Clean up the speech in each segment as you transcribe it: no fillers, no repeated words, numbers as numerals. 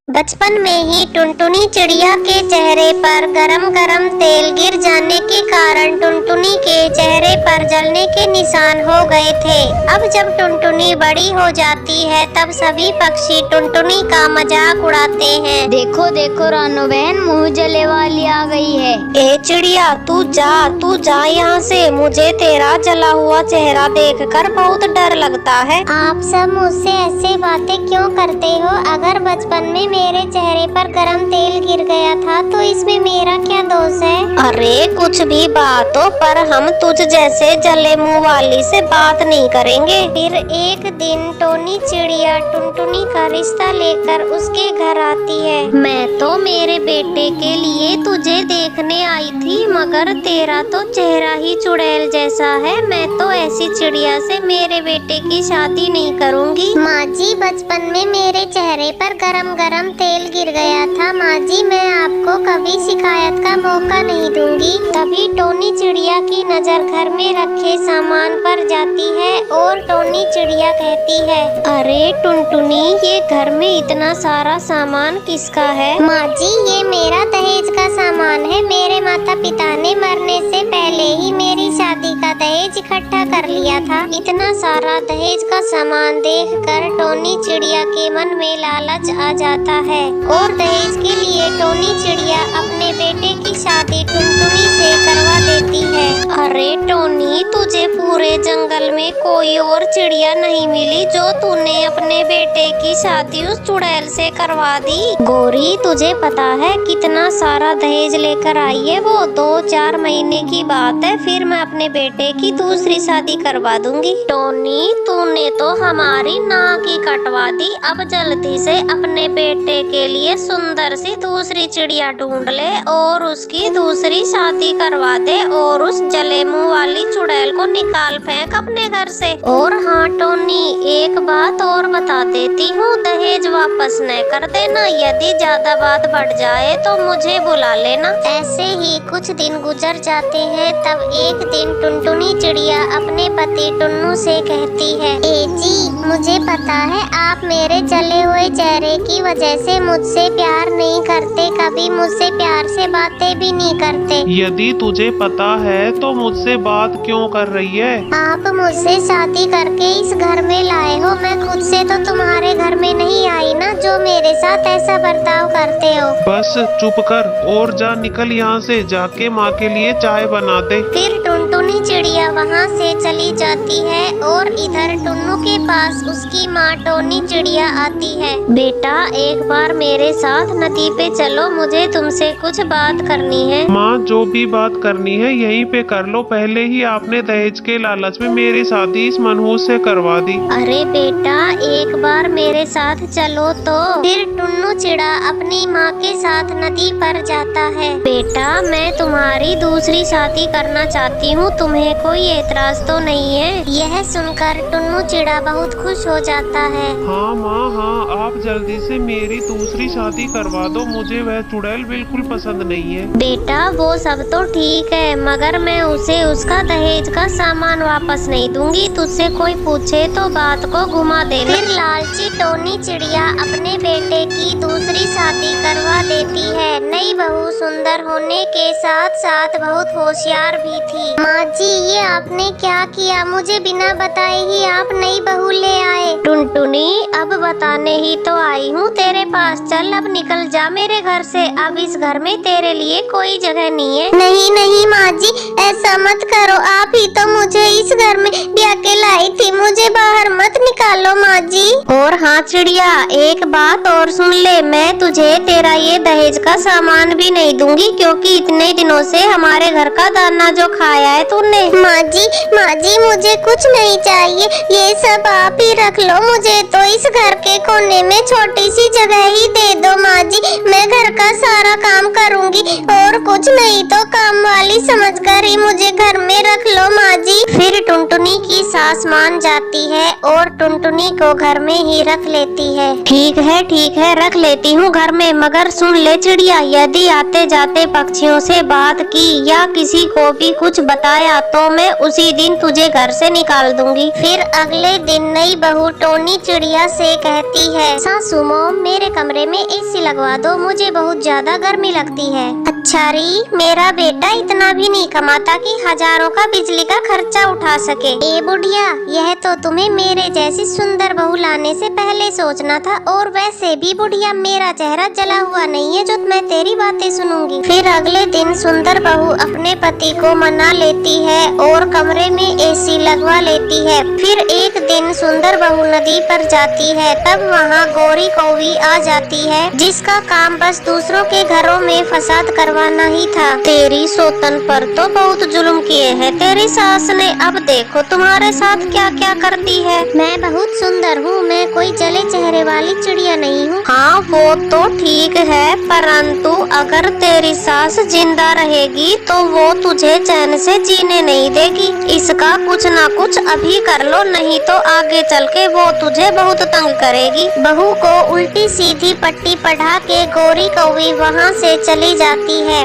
बचपन में ही टुनटुनी चिड़िया के चेहरे पर गरम गरम तेल गिर जाने के कारण टुनटुनी के चेहरे पर जलने के निशान हो गए थे। अब जब टुनटुनी बड़ी हो जाती है तब सभी पक्षी टुनटुनी का मजाक उड़ाते हैं। देखो देखो रानो बहन, मुँह जले वाली आ गई है। ए चिड़िया, तू जा यहाँ से। मुझे तेरा जला हुआ चेहरा देखकर बहुत डर लगता है। आप सब मुझसे ऐसे बातें क्यों करते हो? अगर बचपन में मेरे चेहरे पर गरम तेल गिर गया था तो इसमें मेरा क्या दोष है? अरे कुछ भी बात हो, पर हम तुझ जैसे जले मुंह वाली से बात नहीं करेंगे। फिर एक दिन टोनी चिड़िया टुनटुनी का रिश्ता लेकर उसके घर आती है। मैं तो मेरे बेटे के लिए तुझे देखने आई थी, मगर तेरा तो चेहरा ही चुड़ैल जैसा है। मैं तो ऐसी चिड़िया से मेरे बेटे की शादी नहीं करूँगी। माँ जी, बचपन में मेरे चेहरे पर गरम गरम तेल गिर गया था। माँ जी, मैं आपको कभी शिकायत का मौका नहीं दूंगी। तभी टोनी चिड़िया की नजर घर में रखे सामान पर जाती है और टोनी चिड़िया कहती है, अरे टुनटुनी, ये घर में इतना सारा सामान किसका है? माँ जी, ये मेरा दहेज का सामान है। मेरे माता पिता ने मरने से पहले ही मेरी शादी का दहेज इकट्ठा कर लिया था। इतना सारा दहेज का सामान देखकर टोनी चिड़िया के मन में लालच आ जाता है और दहेज के लिए टोनी चिड़िया अपने बेटे की शादी टुनटुनी से करवा देती है। अरे टोनी, तुझे पूरे जंगल में कोई और चिड़िया नहीं मिली जो तूने अपने बेटे की शादी उस चुड़ैल से करवा दी? गोरी, तुझे पता है कितना सारा दहेज लेकर आई है वो? 2-4 महीने की बात है, फिर मैं अपने बेटे की दूसरी शादी करवा दूंगी। टोनी, तूने तो हमारी नाक ही कटवा दी। अब जल्दी से अपने बेटे के लिए सुंदर सी दूसरी चिड़िया ढूंढ ले और उसकी दूसरी शादी करवा दे और उस जले मुंह वाली चुड़ैल को निकाल फेंक अपने घर से। और हाँ टोनी, एक बात और बता देती हूँ, दहेज वापस न कर देना। यदि ज्यादा बात बढ़ जाए तो मुझे बुला लेना। ऐसे ही कुछ दिन गुजर जाते हैं। तब एक दिन टुनटुनी चिड़िया अपने पति टुन्नू से कहती है, ए जी, मुझे पता है आप मेरे जले हुए चेहरे की वजह से मुझसे प्यार नहीं करते, कभी मुझसे प्यार से बातें भी नहीं करते। यदि तुझे पता है तो मुझसे बात क्यों कर रही है? आप मुझसे शादी करके इस घर में लाए हो। मैं खुद से तो तुम्हारे घर में नहीं आई ना, जो मेरे साथ ऐसा बर्ताव करते हो। बस चुप कर और जा, निकल यहाँ से। जाके माँ के लिए चाय बना दे। फिर टुनटुनी चिड़िया वहाँ से चली जाती है और इधर टुन्नू के पास उसकी माँ टोनी चिड़िया आती है। बेटा, एक बार मेरे साथ नदी पे चलो, मुझे तुमसे कुछ बात करनी है। माँ, जो भी बात करनी है यहीं पे कर लो। पहले ही आपने दहेज के लालच में मेरी शादी इस मनहूस से करवा दी। अरे बेटा, एक बार मेरे साथ चलो तो। फिर टुन्नू चिड़ा अपनी माँ के साथ नदी पर जाता है। बेटा, मैं तुम्हारी दूसरी शादी करना चाहती हूँ, तुम्हें कोई एतराज तो नहीं है? यह सुनकर टुन्नू चिड़ा बहुत खुश हो जाता है। हाँ माँ, हाँ, आप जल्दी से मेरी दूसरी शादी करवा दो। मुझे वह चुड़ैल बिल्कुल पसंद नहीं है। बेटा, वो सब तो ठीक है, मगर मैं उसे उसका दहेज का सामान वापस नहीं दूंगी। तुझसे कोई पूछे तो बात को घुमा देना। फिर लालची टोनी चिड़िया अपने बेटे की दूसरी शादी करवा देती है। नई बहू सुंदर होने के साथ साथ बहुत होशियार भी थी। माँ जी, ये आपने क्या किया? मुझे बिना बताए ही आप नई बहू ले आए। टुनटुनी, अब बताने ही तो आई हूँ तेरे पास। चल अब निकल जा मेरे घर से। अब इस घर में तेरे लिए कोई जगह नहीं है। नहीं नहीं माँ जी, ऐसा मत करो। आप ही तो मुझे इस घर में ब्याह के लाई थी। मुझे बाहर मत निकालो माँ जी। और हाँ चिड़िया, एक बात और सुन ले, मैं तुझे तेरा ये दहेज का सामान भी नहीं दूंगी, क्योंकि इतने दिनों से हमारे घर का दाना जो खाया है तूने। माँ जी, मुझे कुछ नहीं चाहिए, ये सब आप ही रख लो। मुझे तो इस घर के कोने में छोटी सी जगह ही दे दो माँ जी। मैं घर का सारा काम करूँगी और कुछ नहीं तो काम वाली समझकर ही मुझे घर में रख लो माँ जी। फिर टुनटुनी की सास मान जाती है और टुनटुनी को घर में ही रख लेती है। ठीक है रख लेती हूँ घर में, मगर सुन ले चिड़िया, यदि आते जाते पक्षियों से बात की या किसी को भी कुछ बताया तो मैं उसी दिन तुझे घर से निकाल दूंगी। फिर अगले दिन नई बहू टोनी चिड़िया से कहती है, सासू मॉम मेरे कमरे में एसी लगवा दो, मुझे बहुत ज्यादा गर्मी लगती है। अच्छा री, मेरा बेटा इतना भी नहीं कमाता कि हजारों का बिजली का खर्चा उठा सके। ए बुढ़िया, यह तो तुम्हें मेरे जैसी सुंदर बहू लाने से पहले सोचना था, और वैसे भी बुढ़िया मेरा चेहरा जला हुआ नहीं है जो मैं तेरी बातें सुनूंगी। फिर अगले दिन सुंदर बहू अपने पति को मना लेती है और कमरे में एसी लगवा लेती है। फिर एक दिन सुंदर बहू नदी पर जाती है, तब वहाँ गोरी कौवी आ जाती है जिसका काम बस दूसरों के घरों में फसाद करवाना ही था। तेरी सोतन पर तो बहुत जुल्म किए हैं तेरी सास ने, अब देखो तुम्हारे साथ क्या क्या करती है। मैं बहुत सुंदर हूँ, मैं कोई जले चेहरे वाली चिड़िया नहीं हूँ। हाँ वो तो ठीक है, परंतु अगर तेरी सास जिंदा रहेगी तो वो तुझे चैन से जीने नहीं देगी। इसका कुछ ना कुछ अभी कर लो, नहीं तो आगे चल के वो तुझे बहुत तंग करेगी। बहू को उल्टी सीधी पट्टी पढ़ा के गोरी कौवी वहाँ से चली जाती है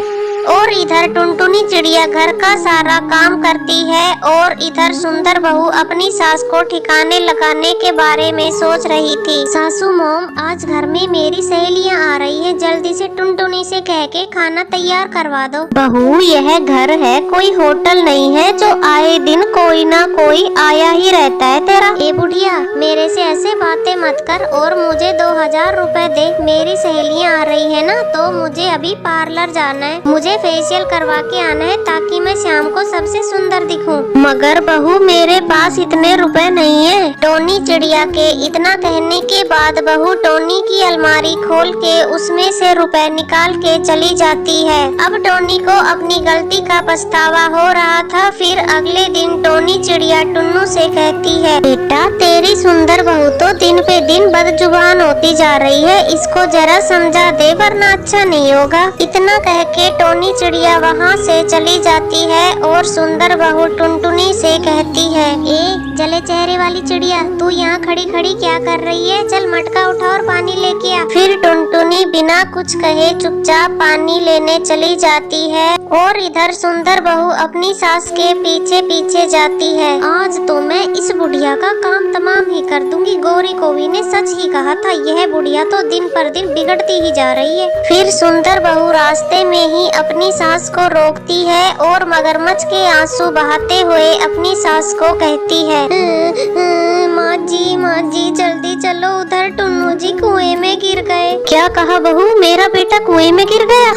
और इधर टुनटुनी चिड़िया घर का सारा काम करती है और इधर सुंदर बहू अपनी सास को ठिकाने लगाने के बारे में सोच रही थी। सासू मॉम, आज घर में मेरी सहेलियाँ आ रही हैं, जल्दी से टुनटुनी से कह के खाना तैयार करवा दो। बहू यह घर है, कोई होटल नहीं है जो आए दिन कोई ना कोई आया ही रहता है तेरा। ए बुढ़िया, मेरे से ऐसे बातें मत कर और मुझे 2000 रुपए दे। मेरी सहेलियाँ आ रही है ना, तो मुझे अभी पार्लर जाना है, मुझे फेशियल करवा के आना है ताकि मैं शाम को सबसे सुंदर दिखूं। मगर बहू मेरे पास इतने रुपए नहीं है। टोनी चिड़िया के इतना कहने के बाद बहू टोनी की अलमारी खोल के उसमें से रुपए निकाल के चली जाती है। अब टोनी को अपनी गलती का पछतावा हो रहा था। फिर अगले दिन टोनी चिड़िया टुन्नू से कहती है, बेटा तेरी सुंदर बहू तो दिन पे दिन बदजुबान होती जा रही है, इसको जरा समझा दे वरना अच्छा नहीं होगा। इतना कह के टोनी चिड़िया वहाँ से चली जाती है और सुंदर बहू टुनटुनी से कहती है, ए जले चेहरे वाली चिड़िया, तू यहाँ खड़ी खड़ी क्या कर रही है? चल मटका उठा और पानी लेके आ। फिर टुनटुनी बिना कुछ कहे चुपचाप पानी लेने चली जाती है और इधर सुंदर बहू अपनी सास के पीछे पीछे जाती है। आज तो मैं इस बुढ़िया का काम तमाम ही कर दूंगी। गोरी कौवी ने सच ही कहा था, यह बुढ़िया तो दिन पर दिन बिगड़ती ही जा रही है। फिर सुंदर बहू रास्ते में ही अपनी सास को रोकती है और मगरमच्छ के आंसू बहाते हुए अपनी सास को कहती है, माँ जी जल्दी चलो, उधर टुन्नू जी कुएं में गिर गए। क्या कहा बहू, मेरा बेटा कुएं में गिर गया?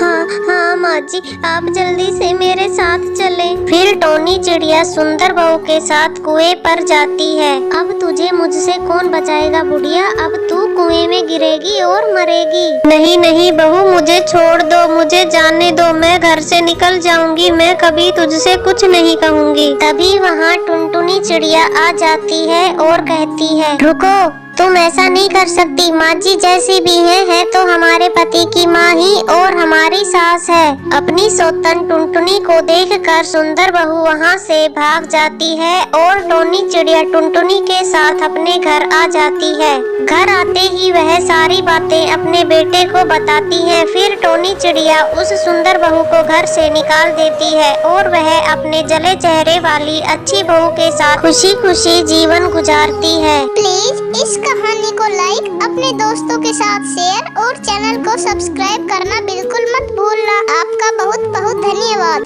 हाँ माँ जी, आप जल्दी से मेरे साथ चले। फिर टोनी चिड़िया सुंदर बहू के साथ कुएं पर जाती है। अब तुझे मुझसे कौन बचाएगा बुढ़िया, अब तू कुएं में गिरेगी और मरेगी। नहीं बहू, मुझे छोड़ दो, मुझे जाने दो, मैं घर से निकल जाऊंगी, मैं कभी तुझसे कुछ नहीं कहूँगी। तभी वहाँ टुनटुनी चिड़िया आ जाती है और कहती है, रुको, तुम ऐसा नहीं कर सकती। माँ जी जैसी भी है तो हमारे पति की माँ ही और हमारी सास है। अपनी सोतन टुनटुनी को देखकर सुंदर बहू वहाँ से भाग जाती है और टोनी चिड़िया टुनटुनी के साथ अपने घर आ जाती है। घर आते ही वह सारी बातें अपने बेटे को बताती है। फिर टोनी चिड़िया उस सुंदर बहू को घर से निकाल देती है और वह अपने जले चेहरे वाली अच्छी बहू के साथ खुशी खुशी जीवन गुजारती है। प्लीज इस कहानी को लाइक, अपने दोस्तों के साथ शेयर और चैनल को सब्सक्राइब करना बिल्कुल मत भूलना। आपका बहुत बहुत धन्यवाद।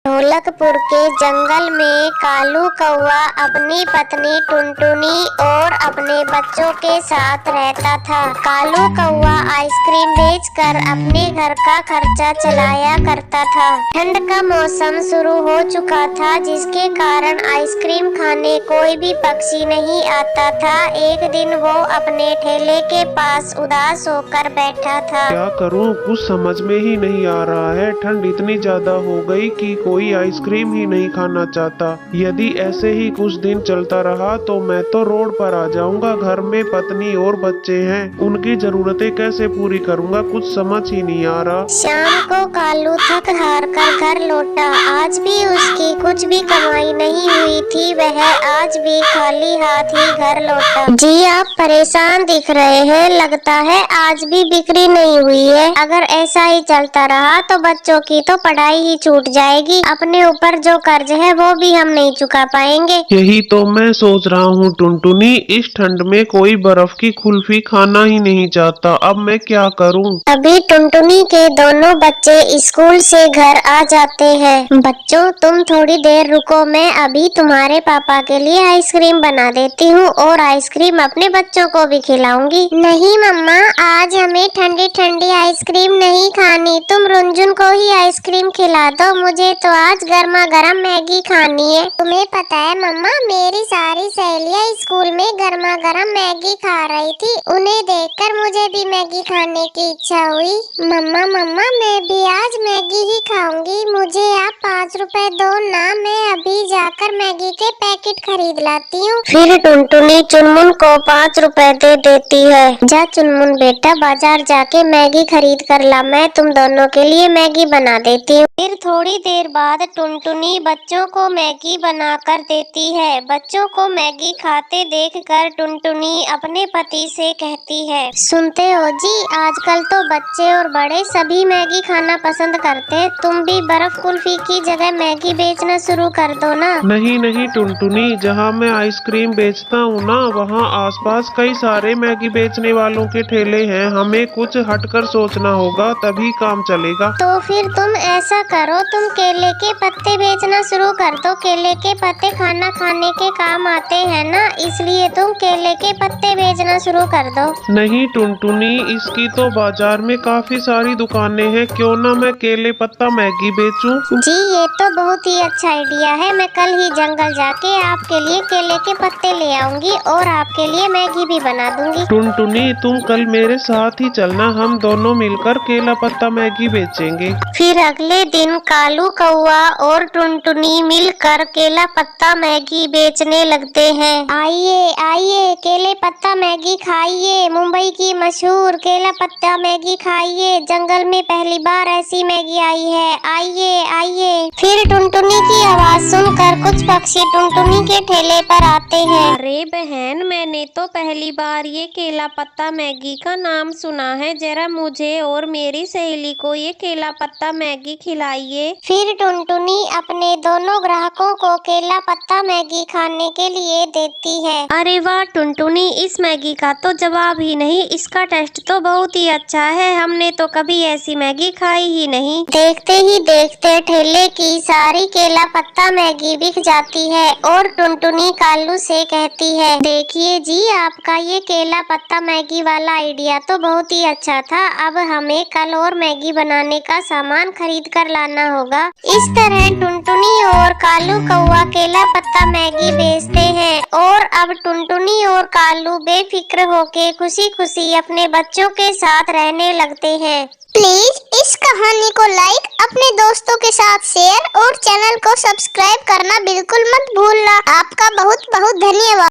ढोलकपुर के जंगल में कालू कौवा अपनी पत्नी टुनटुनी और अपने बच्चों के साथ रहता था। कालू कौवा आइसक्रीम बेचकर अपने घर का खर्चा चलाया करता था। ठंड का मौसम शुरू हो चुका था, जिसके कारण आइसक्रीम खाने कोई भी पक्षी नहीं आता था। एक दिन वो अपने ठेले के पास उदास होकर बैठा था। क्या करूं, कुछ समझ में ही नहीं आ रहा है। ठंड इतनी ज्यादा हो गई कि कोई कोई आइसक्रीम ही नहीं खाना चाहता। यदि ऐसे ही कुछ दिन चलता रहा तो मैं तो रोड पर आ जाऊंगा। घर में पत्नी और बच्चे हैं, उनकी जरूरतें कैसे पूरी करूंगा, कुछ समझ ही नहीं आ रहा। शाम को कालू थक हार कर घर लौटा। आज भी उसकी कुछ भी कमाई नहीं हुई थी, वह आज भी खाली हाथ ही घर लौटा। जी आप परेशान दिख रहे हैं, लगता है आज भी बिक्री नहीं हुई है। अगर ऐसा ही चलता रहा तो बच्चों की तो पढ़ाई ही छूट जाएगी, अपने ऊपर जो कर्ज है वो भी हम नहीं चुका पाएंगे। यही तो मैं सोच रहा हूँ टुनटुनी, इस ठंड में कोई बर्फ की कुल्फी खाना ही नहीं चाहता। अब मैं क्या करूँ? अभी टुनटुनी के दोनों बच्चे स्कूल से घर आ जाते हैं। बच्चों तुम थोड़ी देर रुको, मैं अभी तुम्हारे पापा के लिए आइसक्रीम बना देती हूँ और आइसक्रीम अपने बच्चों को भी खिलाऊंगी। नहीं मम्मा, आज हमें ठंडी ठंडी आइसक्रीम नहीं खानी, तुम रुंझुन को ही आइसक्रीम खिला दो, मुझे तो आज गर्मा गर्म मैगी खानी है। तुम्हें पता है मम्मा, मेरी सारी सहेलियाँ स्कूल में गर्मा गर्म मैगी खा रही थी, उन्हें देखकर मुझे भी मैगी खाने की इच्छा हुई। मम्मा मम्मा, मैं भी आज मैगी ही खाऊंगी, मुझे आप 5 रुपए दो ना, मैं अभी जाकर मैगी के पैकेट खरीद लाती हूँ। फिर टुनटुनी चुनमुन को 5 रुपए दे देती है। जा चुनमुन बेटा, बाजार जाके मैगी खरीद कर ला, मैं तुम दोनों के लिए मैगी बना देती हूँ। फिर थोड़ी देर बाद टुनटुनी बच्चों को मैगी बना कर देती है। बच्चों को मैगी खाते देखकर टुनटुनी अपने पति से कहती है, सुनते हो जी, आजकल तो बच्चे और बड़े सभी मैगी खाना पसंद करते हैं, तुम भी बर्फ कुल्फी की जगह मैगी बेचना शुरू कर दो ना। नहीं नहीं टुनटुनी, जहाँ मैं आइसक्रीम बेचता हूँ ना, वहाँ आसपास कई सारे मैगी बेचने वालों के ठेले हैं, हमें कुछ हटकर सोचना होगा, तभी काम चलेगा। तो फिर तुम ऐसा करो, तुम केले के पत्ते बेचना शुरू कर दो, केले के पत्ते खाना खाने के काम आते हैं ना, इसलिए तुम केले के पत्ते बेचना शुरू कर दो। नहीं टुनटुनी, इसकी तो बाजार में काफी सारी दुकानें हैं, क्यों ना मैं केले पत्ता मैगी बेचूं? जी ये तो बहुत ही अच्छा आइडिया है, मैं कल ही जंगल जाके आपके लिए केले के पत्ते ले आऊंगी और आपके लिए मैगी भी बना दूंगी। टुनटुनी तुम कल मेरे साथ ही चलना, हम दोनों मिलकर केला पत्ता मैगी बेचेंगे। फिर अगले दिन कालू कौआ और टुनटुनी मिलकर केला पत्ता मैगी बेचने लगते हैं। आइए आइए, केले पत्ता मैगी खाइए, मुंबई की मशहूर केला पत्ता मैगी खाइए, जंगल में पहली बार ऐसी मैगी आई है, आइए आइए। फिर टुनटुनी की आवाज सुनकर कुछ पक्षी टुनटुनी के ठेले पर आते हैं। अरे बहन, मैंने तो पहली बार ये केला पत्ता मैगी का नाम सुना है, जरा मुझे और मेरी सहेली को ये केला पत्ता मैगी खिलाइए। फिर टुनटुनी अपने दोनों ग्राहकों को केला पत्ता मैगी खाने के लिए देती है। अरे वाह टुनटुनी, इस मैगी का तो जवाब ही नहीं, इसका टेस्ट तो बहुत ही अच्छा है, हमने तो कभी ऐसी मैगी खाई ही नहीं। देखते ही देखते ठेले की सारी केला पत्ता मैगी बिक जाती है और टुनटुनी कालू से कहती है, देखिए जी, आपका ये केला पत्ता मैगी वाला आइडिया तो बहुत ही अच्छा था, अब हमें कल और मैगी बनाने का सामान खरीद कर लाना होगा। इस तरह टुनटुनी और कालू कौआ केला पत्ता मैगी बेचते हैं और अब टुनटुनी और कालू बेफिक्र होके खुशी खुशी अपने बच्चों के साथ रहने लगते हैं। प्लीज इस कहानी को लाइक, अपने दोस्तों के साथ शेयर और चैनल को सब्सक्राइब करना बिल्कुल मत भूलना। आपका बहुत बहुत धन्यवाद।